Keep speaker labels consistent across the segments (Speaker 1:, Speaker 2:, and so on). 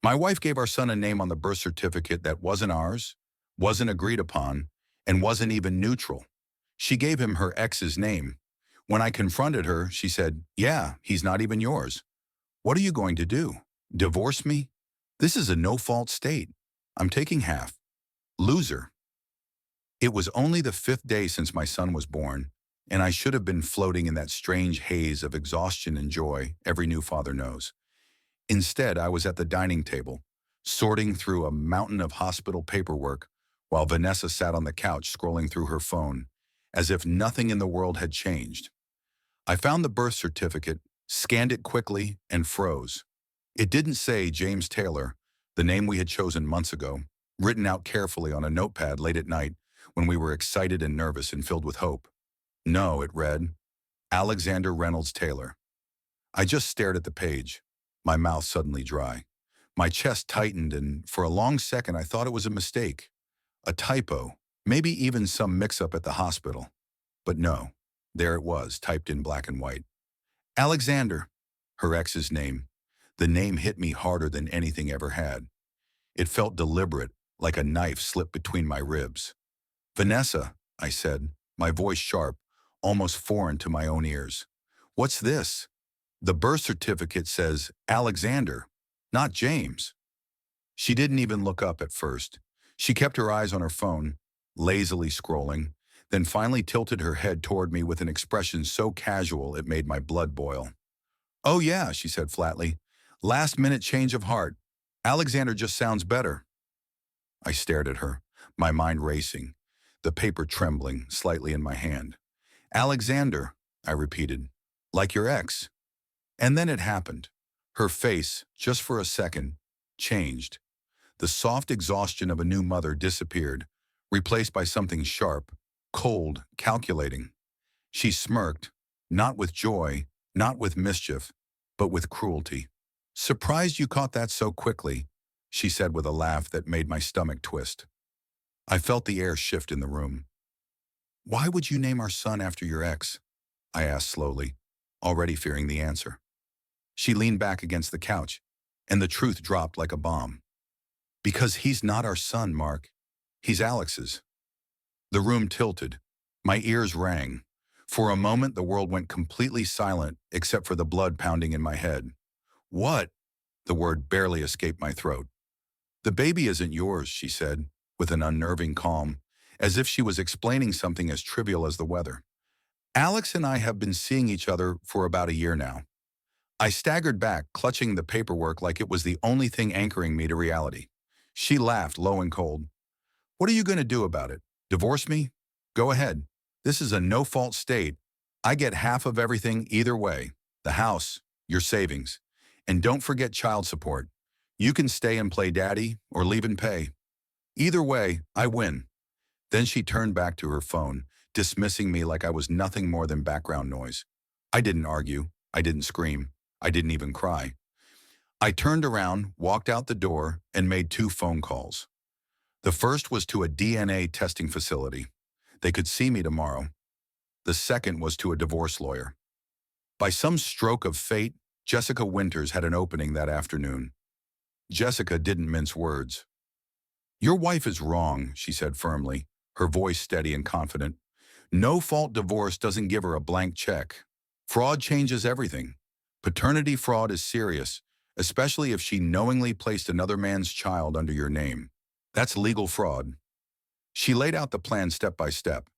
Speaker 1: My wife gave our son a name on the birth certificate that wasn't ours, wasn't agreed upon, and wasn't even neutral. She gave him her ex's name. When I confronted her, she said, "Yeah, he's not even yours. What are you going to do? Divorce me? This is a no-fault state. I'm taking half. Loser." It was only the fifth day since my son was born, and I should have been floating in that strange haze of exhaustion and joy every new father knows. Instead, I was at the dining table, sorting through a mountain of hospital paperwork while Vanessa sat on the couch scrolling through her phone, as if nothing in the world had changed. I found the birth certificate, scanned it quickly, and froze. It didn't say James Taylor, the name we had chosen months ago, written out carefully on a notepad late at night when we were excited and nervous and filled with hope. No, it read, Alexander Reynolds Taylor. I just stared at the page, my mouth suddenly dry. My chest tightened, and for a long second I thought it was a mistake, a typo, maybe even some mix-up at the hospital. But no, there it was, typed in black and white. Alexander, her ex's name. The name hit me harder than anything ever had. It felt deliberate, like a knife slipped between my ribs. Vanessa, I said, my voice sharp, almost foreign to my own ears. What's this? The birth certificate says Alexander, not James. She didn't even look up at first. She kept her eyes on her phone, lazily scrolling, then finally tilted her head toward me with an expression so casual it made my blood boil. "Oh yeah," she said flatly. "Last-minute change of heart. Alexander just sounds better." I stared at her, my mind racing, the paper trembling slightly in my hand. "Alexander," I repeated, "like your ex." And then it happened. Her face, just for a second, changed. The soft exhaustion of a new mother disappeared, replaced by something sharp, cold, calculating. She smirked, not with joy, not with mischief, but with cruelty. "Surprised you caught that so quickly," she said with a laugh that made my stomach twist. I felt the air shift in the room. "Why would you name our son after your ex?" I asked slowly, already fearing the answer. She leaned back against the couch, and the truth dropped like a bomb. "Because he's not our son, Mark. He's Alex's." The room tilted. My ears rang. For a moment, the world went completely silent except for the blood pounding in my head. "What?" The word barely escaped my throat. "The baby isn't yours," she said, with an unnerving calm, as if she was explaining something as trivial as the weather. "Alex and I have been seeing each other for about a year now." I staggered back, clutching the paperwork like it was the only thing anchoring me to reality. She laughed, low and cold. "What are you going to do about it? Divorce me? Go ahead. This is a no-fault state. I get half of everything either way. The house, your savings. And don't forget child support. You can stay and play daddy or leave and pay. Either way, I win." Then she turned back to her phone, dismissing me like I was nothing more than background noise. I didn't argue. I didn't scream. I didn't even cry. I turned around, walked out the door, and made 2 phone calls. The first was to a DNA testing facility. They could see me tomorrow. The second was to a divorce lawyer. By some stroke of fate, Jessica Winters had an opening that afternoon. Jessica didn't mince words. "Your wife is wrong," she said firmly, her voice steady and confident. "No-fault divorce doesn't give her a blank check. Fraud changes everything. Paternity fraud is serious, especially if she knowingly placed another man's child under your name. That's legal fraud." She laid out the plan step by step.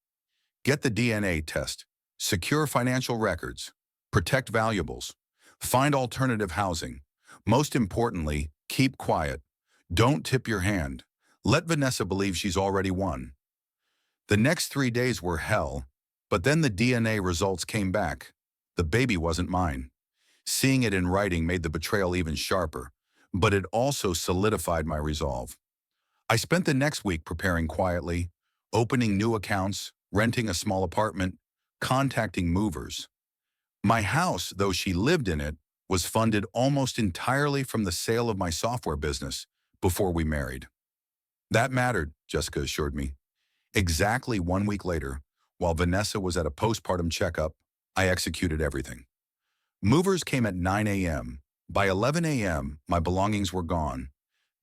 Speaker 1: Get the DNA test, secure financial records, protect valuables, find alternative housing. Most importantly, keep quiet. Don't tip your hand. Let Vanessa believe she's already won. The next 3 days were hell, but then the DNA results came back. The baby wasn't mine. Seeing it in writing made the betrayal even sharper, but it also solidified my resolve. I spent the next week preparing quietly, opening new accounts, renting a small apartment, contacting movers. My house, though she lived in it, was funded almost entirely from the sale of my software business before we married. That mattered, Jessica assured me. Exactly 1 week later, while Vanessa was at a postpartum checkup, I executed everything. Movers came at 9 a.m. By 11 a.m., my belongings were gone,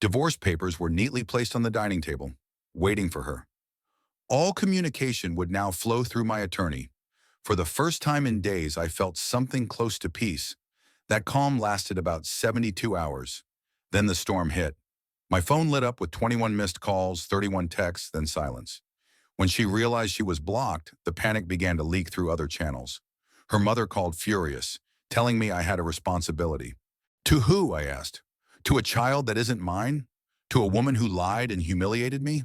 Speaker 1: Divorce papers were neatly placed on the dining table, waiting for her. All communication would now flow through my attorney. For the first time in days, I felt something close to peace. That calm lasted about 72 hours. Then the storm hit. My phone lit up with 21 missed calls, 31 texts, then silence. When she realized she was blocked, the panic began to leak through other channels. Her mother called furious, telling me I had a responsibility. To who, I asked. To a child that isn't mine? To a woman who lied and humiliated me?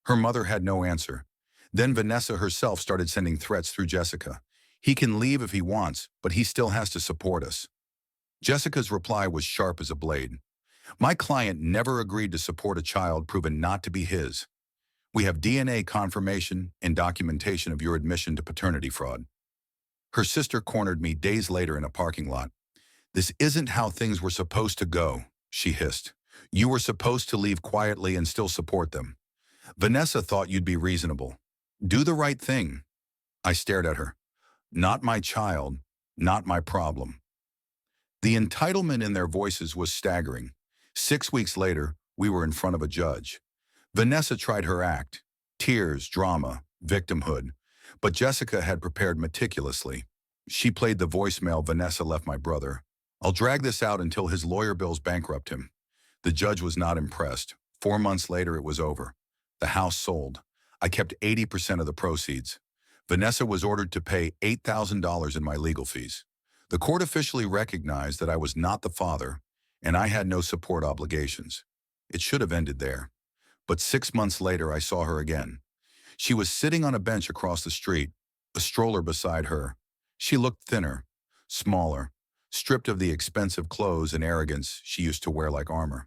Speaker 1: Her mother had no answer. Then Vanessa herself started sending threats through Jessica. He can leave if he wants, but he still has to support us. Jessica's reply was sharp as a blade. My client never agreed to support a child proven not to be his. We have DNA confirmation and documentation of your admission to paternity fraud. Her sister cornered me days later in a parking lot. This isn't how things were supposed to go, she hissed. You were supposed to leave quietly and still support them. Vanessa thought you'd be reasonable. Do the right thing. I stared at her. Not my child, not my problem. The entitlement in their voices was staggering. 6 weeks later, we were in front of a judge. Vanessa tried her act. Tears, drama, victimhood. But Jessica had prepared meticulously. She played the voicemail Vanessa left my brother. I'll drag this out until his lawyer bills bankrupt him. The judge was not impressed. 4 months later, it was over. The house sold. I kept 80% of the proceeds. Vanessa was ordered to pay $8,000 in my legal fees. The court officially recognized that I was not the father, and I had no support obligations. It should have ended there. But 6 months later, I saw her again. She was sitting on a bench across the street, a stroller beside her. She looked thinner, smaller, stripped of the expensive clothes and arrogance she used to wear like armor.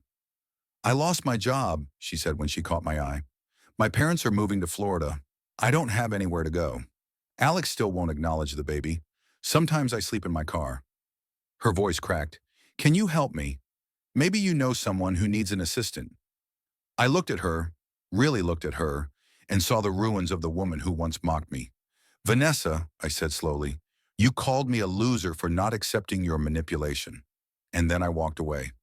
Speaker 1: I lost my job, she said when she caught my eye. My parents are moving to Florida. I don't have anywhere to go. Alex still won't acknowledge the baby. Sometimes I sleep in my car. Her voice cracked. Can you help me? Maybe you know someone who needs an assistant. I looked at her, really looked at her, and saw the ruins of the woman who once mocked me. Vanessa, I said slowly, you called me a loser for not accepting your manipulation. And then I walked away.